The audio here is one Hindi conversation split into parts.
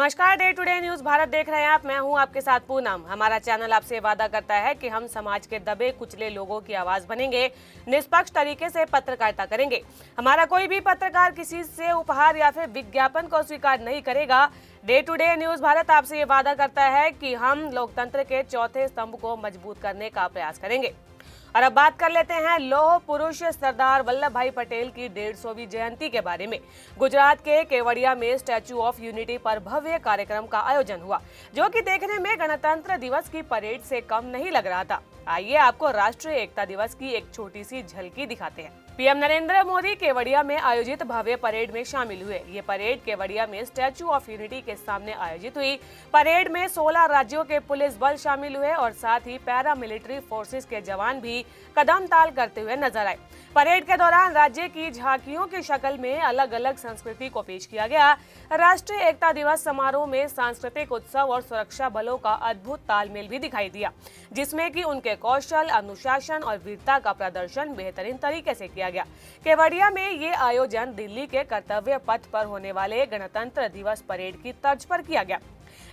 नमस्कार, डे टुडे न्यूज भारत देख रहे हैं आप। मैं हूं आपके साथ पूनम। हमारा चैनल आपसे वादा करता है कि हम समाज के दबे कुचले लोगों की आवाज बनेंगे, निष्पक्ष तरीके से पत्रकारिता करेंगे। हमारा कोई भी पत्रकार किसी से उपहार या फिर विज्ञापन को स्वीकार नहीं करेगा। डे टुडे न्यूज भारत आपसे ये वादा करता है कि हम लोकतंत्र के चौथे स्तंभ को मजबूत करने का प्रयास करेंगे। और अब बात कर लेते हैं लौह पुरुष सरदार वल्लभ भाई पटेल की 150वीं जयंती के बारे में। गुजरात के केवड़िया में स्टैच्यू ऑफ यूनिटी पर भव्य कार्यक्रम का आयोजन हुआ, जो कि देखने में गणतंत्र दिवस की परेड से कम नहीं लग रहा था। आइए आपको राष्ट्रीय एकता दिवस की एक छोटी सी झलकी दिखाते हैं। पीएम नरेंद्र मोदी केवड़िया में आयोजित भव्य परेड में शामिल हुए। ये परेड केवड़िया में स्टैच्यू ऑफ यूनिटी के सामने आयोजित हुई। परेड में 16 राज्यों के पुलिस बल शामिल हुए और साथ ही पैरामिलिट्री फोर्सेस के जवान भी कदम ताल करते हुए नजर आए। परेड के दौरान राज्य की झांकियों की शक्ल में अलग अलग संस्कृति को पेश किया गया। राष्ट्रीय एकता दिवस समारोह में सांस्कृतिक उत्सव और सुरक्षा बलों का अद्भुत तालमेल भी दिखाई दिया, जिसमें कि उनके कौशल, अनुशासन और वीरता का प्रदर्शन बेहतरीन तरीके से किया गया। केवड़िया में ये आयोजन दिल्ली के कर्तव्य पथ पर होने वाले गणतंत्र दिवस परेड की तर्ज पर किया गया।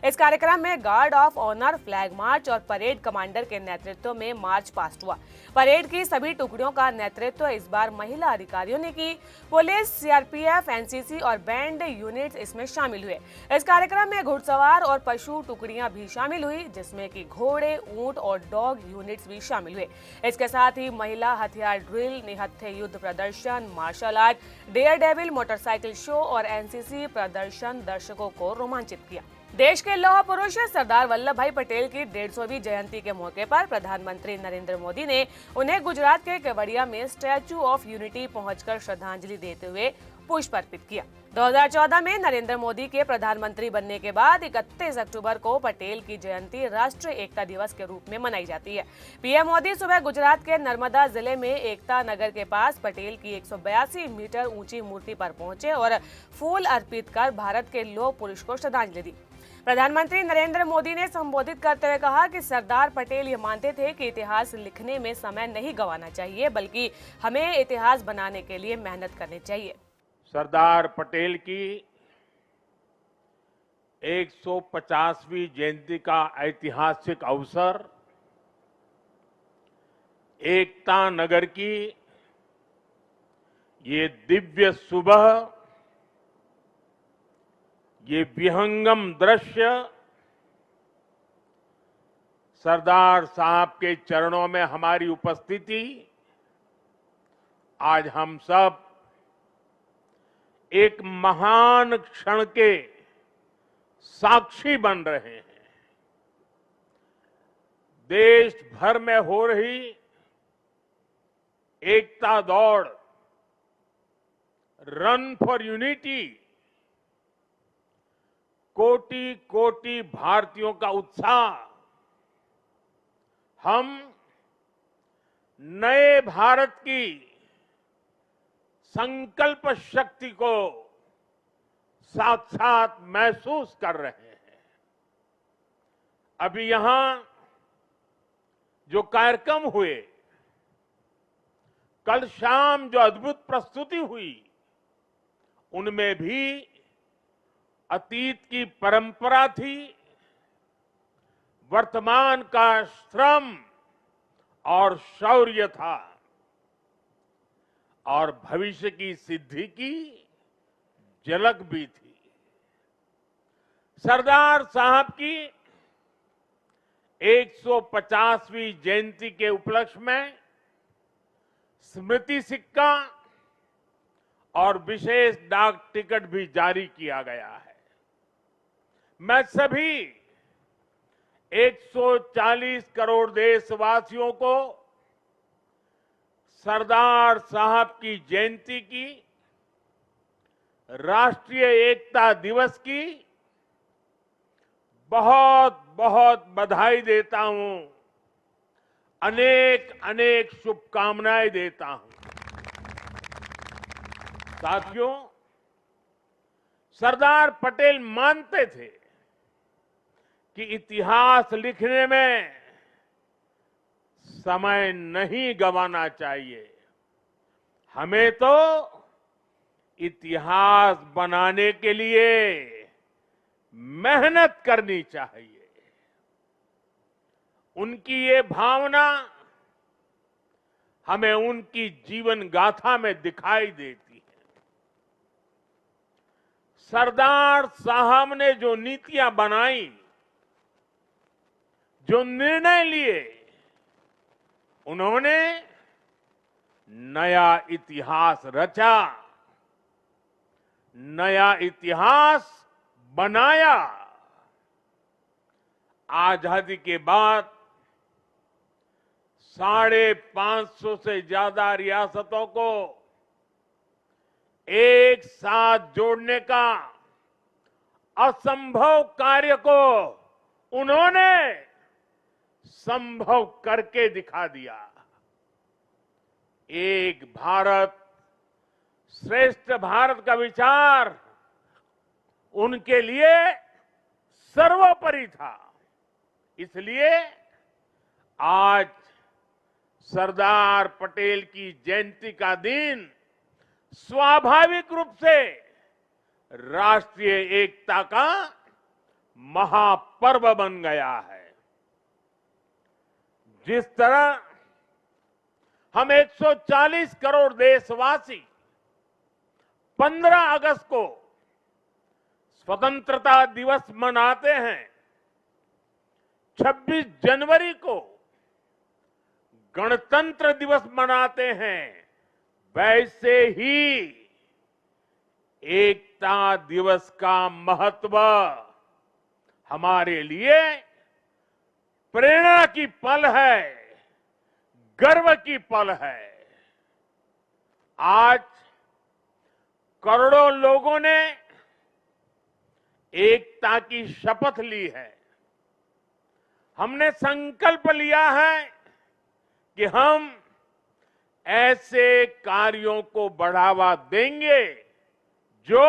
इस कार्यक्रम में guard of honour, flag march और परेड कमांडर के नेतृत्व में मार्च पास्ट हुआ। परेड की सभी टुकड़ियों का नेतृत्व इस बार महिला अधिकारियों ने की। पुलिस, सीआरपीएफ, एनसीसी और बैंड यूनिट्स इसमें शामिल हुए। इस कार्यक्रम में घुड़सवार और पशु टुकड़ियां भी शामिल हुई, जिसमें कि घोड़े, ऊंट और डॉग यूनिट्स भी शामिल हुए। इसके साथ ही महिला हथियार ड्रिल, निहत्थे युद्ध प्रदर्शन, martial art, daredevil motorcycle show और एनसीसी प्रदर्शन दर्शकों को रोमांचित किया। देश के लौह पुरुष सरदार वल्लभ भाई पटेल की 150वीं जयंती के मौके पर प्रधानमंत्री नरेंद्र मोदी ने उन्हें गुजरात के केवड़िया में स्टैच्यू ऑफ यूनिटी पहुंचकर श्रद्धांजलि देते हुए पुष्प अर्पित किया। 2014 में नरेंद्र मोदी के प्रधानमंत्री बनने के बाद 31 अक्टूबर को पटेल की जयंती राष्ट्रीय एकता दिवस के रूप में मनाई जाती है। पीएम मोदी सुबह गुजरात के नर्मदा जिले में एकता नगर के पास पटेल की 182 मीटर ऊंची मूर्ति पर पहुंचे और फूल अर्पित कर भारत के लौह पुरुष को श्रद्धांजलि दी। प्रधानमंत्री नरेंद्र मोदी ने संबोधित करते हुए कहा कि सरदार पटेल ये मानते थे कि इतिहास लिखने में समय नहीं गंवाना चाहिए, बल्कि हमें इतिहास बनाने के लिए मेहनत करनी चाहिए। सरदार पटेल की 150वीं जयंती का ऐतिहासिक अवसर एकता नगर की ये दिव्य सुबह, ये विहंगम दृश्य सरदार साहब के चरणों में हमारी उपस्थिति आज हम सब एक महान क्षण के साक्षी बन रहे हैं। देश भर में हो रही एकता दौड़, रन फॉर यूनिटी, कोटि कोटि भारतीयों का उत्साह हम नए भारत की संकल्प शक्ति को साथ-साथ महसूस कर रहे हैं। अभी यहां जो कार्यक्रम हुए, कल शाम जो अद्भुत प्रस्तुति हुई, उनमें भी अतीत की परंपरा थी, वर्तमान का श्रम और शौर्य था और भविष्य की सिद्धि की झलक भी थी। सरदार साहब की 150वीं जयंती के उपलक्ष्य में स्मृति सिक्का और विशेष डाक टिकट भी जारी किया गया है। मैं सभी 140 करोड़ देशवासियों को सरदार साहब की जयंती की, राष्ट्रीय एकता दिवस की बहुत बहुत बधाई देता हूं, अनेक अनेक शुभकामनाएं देता हूं। साथियों, सरदार पटेल मानते थे कि इतिहास लिखने में समय नहीं गंवाना चाहिए, हमें तो इतिहास बनाने के लिए मेहनत करनी चाहिए। उनकी ये भावना हमें उनकी जीवन गाथा में दिखाई देती है। सरदार साहब ने जो नीतियां बनाई, जो निर्णय लिए, उन्होंने नया इतिहास रचा, नया इतिहास बनाया। आजादी के बाद 550 से ज्यादा रियासतों को एक साथ जोड़ने का असंभव कार्य को उन्होंने संभव करके दिखा दिया। एक भारत श्रेष्ठ भारत का विचार उनके लिए सर्वोपरि था। इसलिए आज सरदार पटेल की जयंती का दिन स्वाभाविक रूप से राष्ट्रीय एकता का महापर्व बन गया है। जिस तरह हम 140 करोड़ देशवासी 15 अगस्त को स्वतंत्रता दिवस मनाते हैं, 26 जनवरी को गणतंत्र दिवस मनाते हैं, वैसे ही एकता दिवस का महत्व हमारे लिए प्रेरणा की पल है, गर्व की पल है। आज करोड़ों लोगों ने एकता की शपथ ली है। हमने संकल्प लिया है कि हम ऐसे कार्यों को बढ़ावा देंगे जो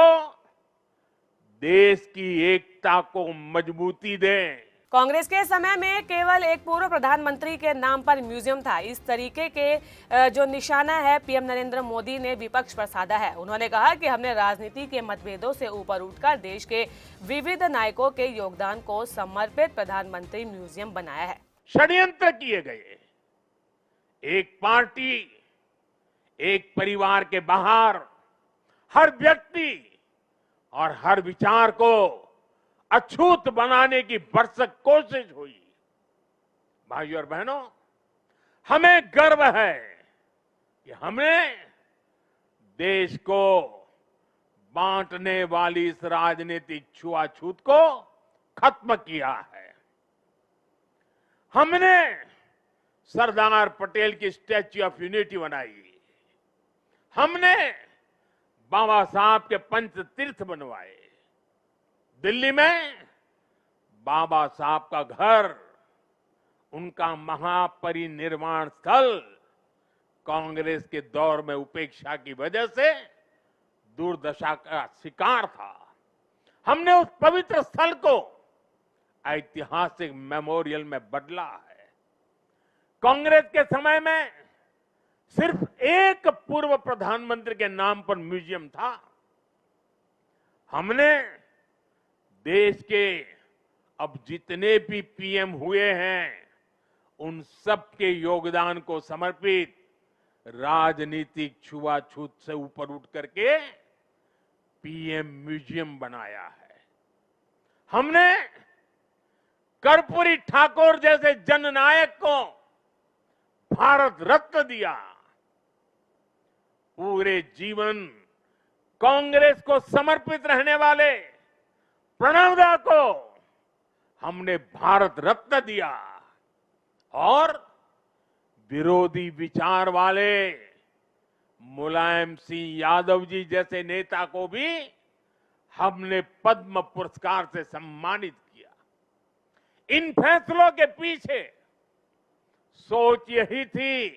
देश की एकता को मजबूती दें। कांग्रेस के समय में केवल एक पूर्व प्रधानमंत्री के नाम पर म्यूजियम था। इस तरीके के जो निशाना है पीएम नरेंद्र मोदी ने विपक्ष पर साधा है। उन्होंने कहा कि हमने राजनीति के मतभेदों से ऊपर उठकर देश के विविध नायकों के योगदान को समर्पित प्रधानमंत्री म्यूजियम बनाया है। षड्यंत्र किए गए, एक पार्टी, एक परिवार के बाहर हर व्यक्ति और हर विचार को अछूत बनाने की भरसक कोशिश हुई। भाइयों और बहनों, हमें गर्व है कि हमने देश को बांटने वाली इस राजनीतिक छुआछूत को खत्म किया है। हमने सरदार पटेल की स्टैच्यू ऑफ यूनिटी बनाई, हमने बाबा साहब के पंच तीर्थ बनवाए, दिल्ली में बाबा साहब का घर, उनका महापरिनिर्वाण स्थल कांग्रेस के दौर में उपेक्षा की वजह से दुर्दशा का शिकार था। हमने उस पवित्र स्थल को ऐतिहासिक मेमोरियल में बदला है। कांग्रेस के समय में सिर्फ एक पूर्व प्रधानमंत्री के नाम पर म्यूजियम था। हमने देश के अब जितने भी पीएम हुए हैं, उन सब के योगदान को समर्पित राजनीतिक छुआछूत से ऊपर उठ करके पीएम म्यूजियम बनाया है। हमने कर्पूरी ठाकुर जैसे जननायक को भारत रत्न दिया। पूरे जीवन कांग्रेस को समर्पित रहने वाले प्रणब दा को हमने भारत रत्न दिया और विरोधी विचार वाले मुलायम सिंह यादव जी जैसे नेता को भी हमने पद्म पुरस्कार से सम्मानित किया। इन फैसलों के पीछे सोच यही थी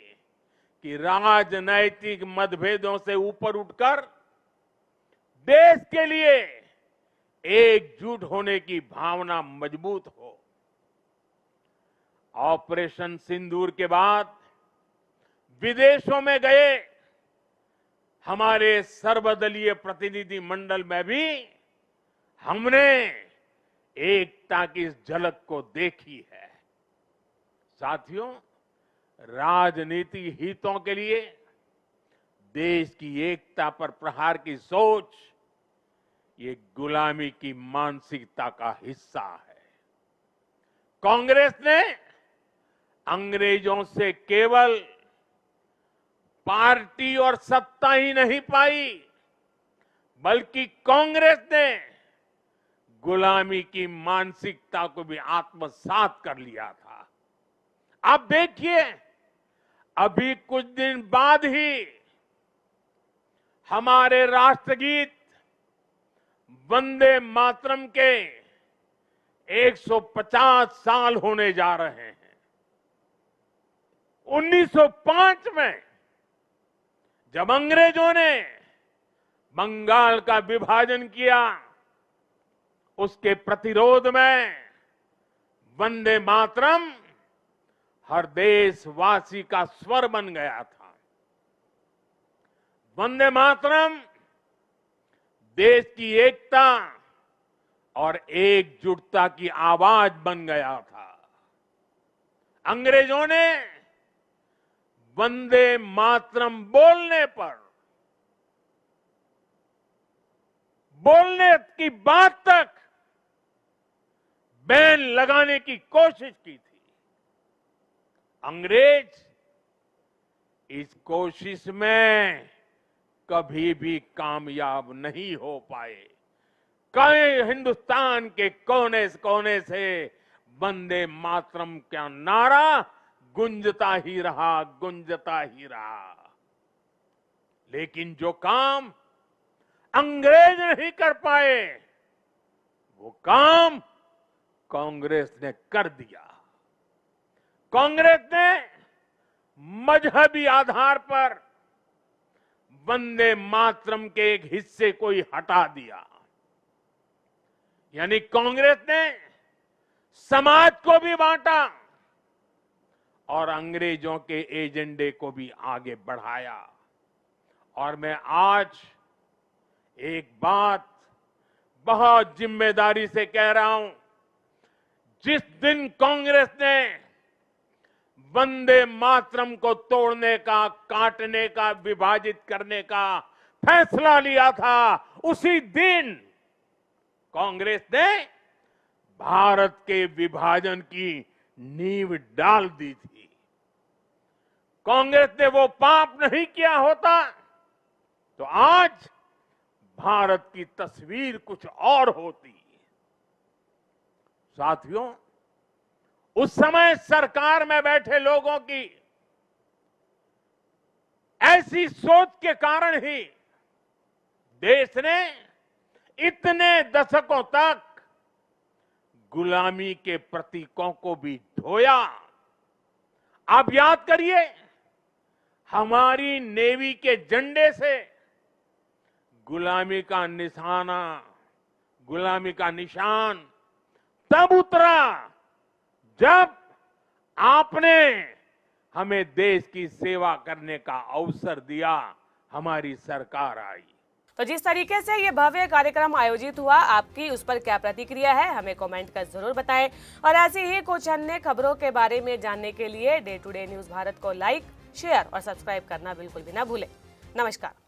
कि राजनैतिक मतभेदों से ऊपर उठकर देश के लिए एकजुट होने की भावना मजबूत हो। ऑपरेशन सिंदूर के बाद विदेशों में गए हमारे सर्वदलीय प्रतिनिधि मंडल में भी हमने एकता की इस झलक को देखी है। साथियों, राजनीति हितों के लिए देश की एकता पर प्रहार की सोच ये गुलामी की मानसिकता का हिस्सा है। कांग्रेस ने अंग्रेजों से केवल पार्टी और सत्ता ही नहीं पाई, बल्कि कांग्रेस ने गुलामी की मानसिकता को भी आत्मसात कर लिया था। आप देखिए, अभी कुछ दिन बाद ही हमारे राष्ट्रगीत वंदे मातरम के 150 साल होने जा रहे हैं। 1905 में जब अंग्रेजों ने बंगाल का विभाजन किया, उसके प्रतिरोध में वंदे मातरम हर देशवासी का स्वर बन गया था। वंदे मातरम देश की एकता और एकजुटता की आवाज बन गया था। अंग्रेजों ने वंदे मातरम बोलने की बात तक बैन लगाने की कोशिश की थी। अंग्रेज इस कोशिश में कभी भी कामयाब नहीं हो पाए। कई हिंदुस्तान के कोने से वंदे मातरम का नारा गुंजता ही रहा। लेकिन जो काम अंग्रेज नहीं कर पाए, वो काम कांग्रेस ने कर दिया। कांग्रेस ने मजहबी आधार पर वंदे मातरम के एक हिस्से को ही हटा दिया। यानी कांग्रेस ने समाज को भी बांटा और अंग्रेजों के एजेंडे को भी आगे बढ़ाया। और मैं आज एक बात बहुत जिम्मेदारी से कह रहा हूं, जिस दिन कांग्रेस ने वंदे मातरम को तोड़ने का, काटने का, विभाजित करने का फैसला लिया था, उसी दिन कांग्रेस ने भारत के विभाजन की नींव डाल दी थी। कांग्रेस ने वो पाप नहीं किया होता तो आज भारत की तस्वीर कुछ और होती। साथियों, उस समय सरकार में बैठे लोगों की ऐसी सोच के कारण ही देश ने इतने दशकों तक गुलामी के प्रतीकों को भी ढोया। आप याद करिए, हमारी नेवी के झंडे से गुलामी का निशाना, गुलामी का निशान तब उतरा जब आपने हमें देश की सेवा करने का अवसर दिया, हमारी सरकार आई। तो जिस तरीके से ये भव्य कार्यक्रम आयोजित हुआ, आपकी उस पर क्या प्रतिक्रिया है, हमें कमेंट कर जरूर बताएं। और ऐसी ही कुछ अन्य खबरों के बारे में जानने के लिए day to day news Bharat को लाइक, शेयर और सब्सक्राइब करना बिल्कुल भी ना भूलें। नमस्कार।